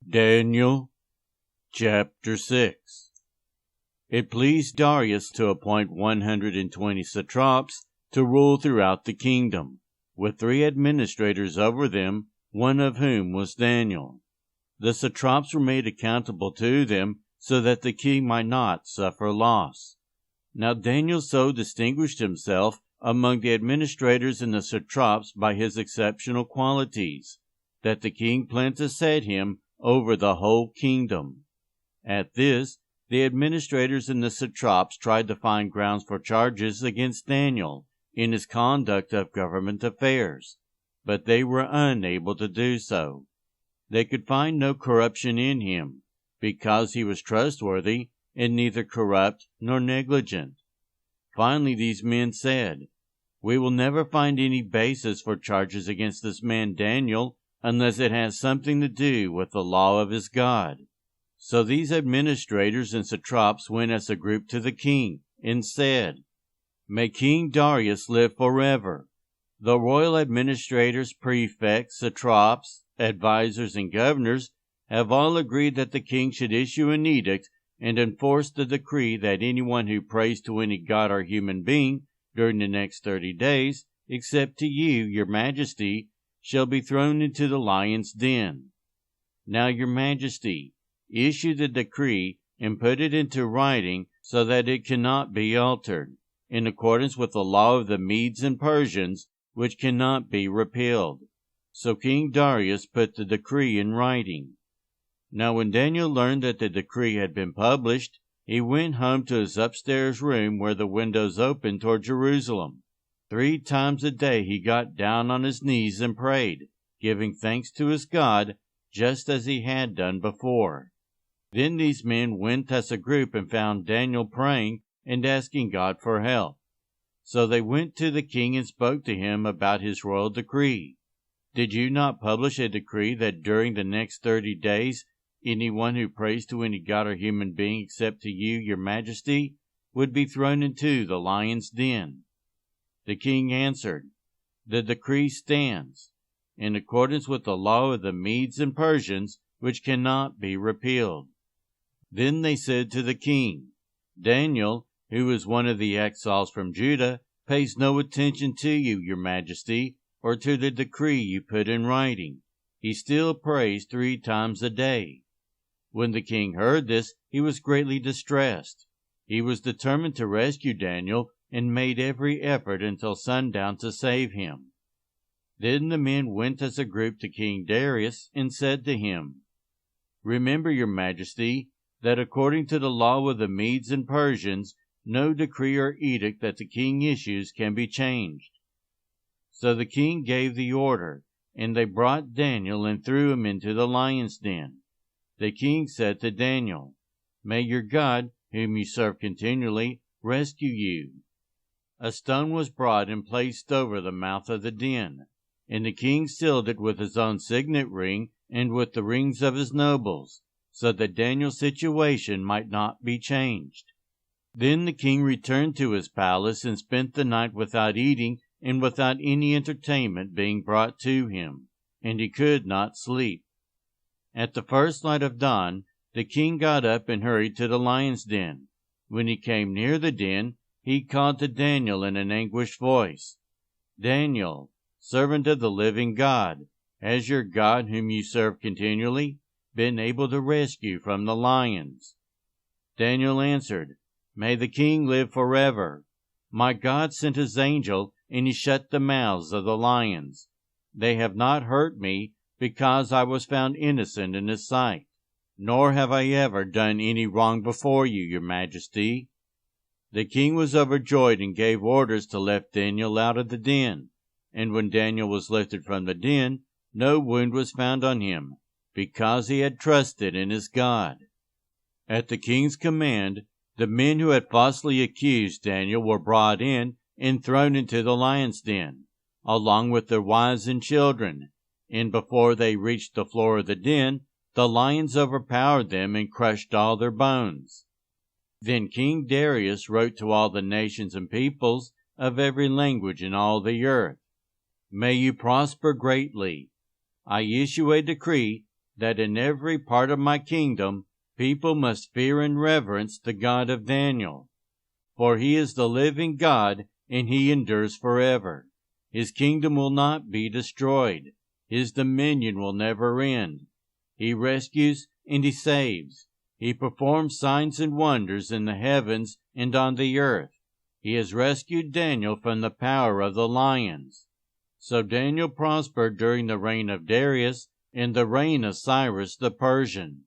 Daniel chapter 6. It pleased Darius to appoint 120 satraps to rule throughout the kingdom, with 3 administrators over them, one of whom was Daniel. The satraps were made accountable to them, so that the king might not suffer loss. Now Daniel so distinguished himself among the administrators and the satraps by his exceptional qualities, that the king planned to set him over the whole kingdom. At this, the administrators and the satraps tried to find grounds for charges against Daniel in his conduct of government affairs, but they were unable to do so. They could find no corruption in him, because he was trustworthy and neither corrupt nor negligent. Finally, these men said, "We will never find any basis for charges against this man Daniel, unless it has something to do with the law of his God." So these administrators and satraps went as a group to the king and said, "May King Darius live forever. The royal administrators, prefects, satraps, advisors, and governors have all agreed that the king should issue an edict and enforce the decree that anyone who prays to any god or human being during the next 30 days, except to you, your majesty, shall be thrown into the lion's den. Now, your majesty, issue the decree and put it into writing so that it cannot be altered, in accordance with the law of the Medes and Persians, which cannot be repealed." So King Darius put the decree in writing. Now when Daniel learned that the decree had been published, he went home to his upstairs room where the windows opened toward Jerusalem. 3 times a day he got down on his knees and prayed, giving thanks to his God, just as he had done before. Then these men went as a group and found Daniel praying and asking God for help. So they went to the king and spoke to him about his royal decree. "Did you not publish a decree that during the next 30 days anyone who prays to any god or human being except to you, your majesty, would be thrown into the lion's den?" The king answered, "The decree stands, in accordance with the law of the Medes and Persians, which cannot be repealed." Then they said to the king, "Daniel, who is one of the exiles from Judah, pays no attention to you, your majesty, or to the decree you put in writing. He still prays 3 times a day." When the king heard this, he was greatly distressed. He was determined to rescue Daniel and made every effort until sundown to save him. Then the men went as a group to King Darius and said to him, "Remember, your majesty, that according to the law of the Medes and Persians, no decree or edict that the king issues can be changed." So the king gave the order, and they brought Daniel and threw him into the lion's den. The king said to Daniel, "May your God, whom you serve continually, rescue you." A stone was brought and placed over the mouth of the den, and the king sealed it with his own signet ring and with the rings of his nobles, so that Daniel's situation might not be changed. Then the king returned to his palace and spent the night without eating and without any entertainment being brought to him, and he could not sleep. At the first light of dawn, the king got up and hurried to the lion's den. When he came near the den, he called to Daniel in an anguished voice, "Daniel, servant of the living God, has your God, whom you serve continually, been able to rescue from the lions?" Daniel answered, "May the king live forever. My God sent his angel, and he shut the mouths of the lions. They have not hurt me, because I was found innocent in his sight. Nor have I ever done any wrong before you, your majesty." The king was overjoyed and gave orders to lift Daniel out of the den. And when Daniel was lifted from the den, no wound was found on him, because he had trusted in his God. At the king's command, the men who had falsely accused Daniel were brought in and thrown into the lion's den, along with their wives and children, and before they reached the floor of the den, the lions overpowered them and crushed all their bones. Then King Darius wrote to all the nations and peoples of every language in all the earth, "May you prosper greatly. I issue a decree that in every part of my kingdom people must fear and reverence the God of Daniel. For he is the living God, and he endures forever. His kingdom will not be destroyed. His dominion will never end. He rescues and he saves. He performs signs and wonders in the heavens and on the earth. He has rescued Daniel from the power of the lions. So Daniel prospered during the reign of Darius and the reign of Cyrus the Persian.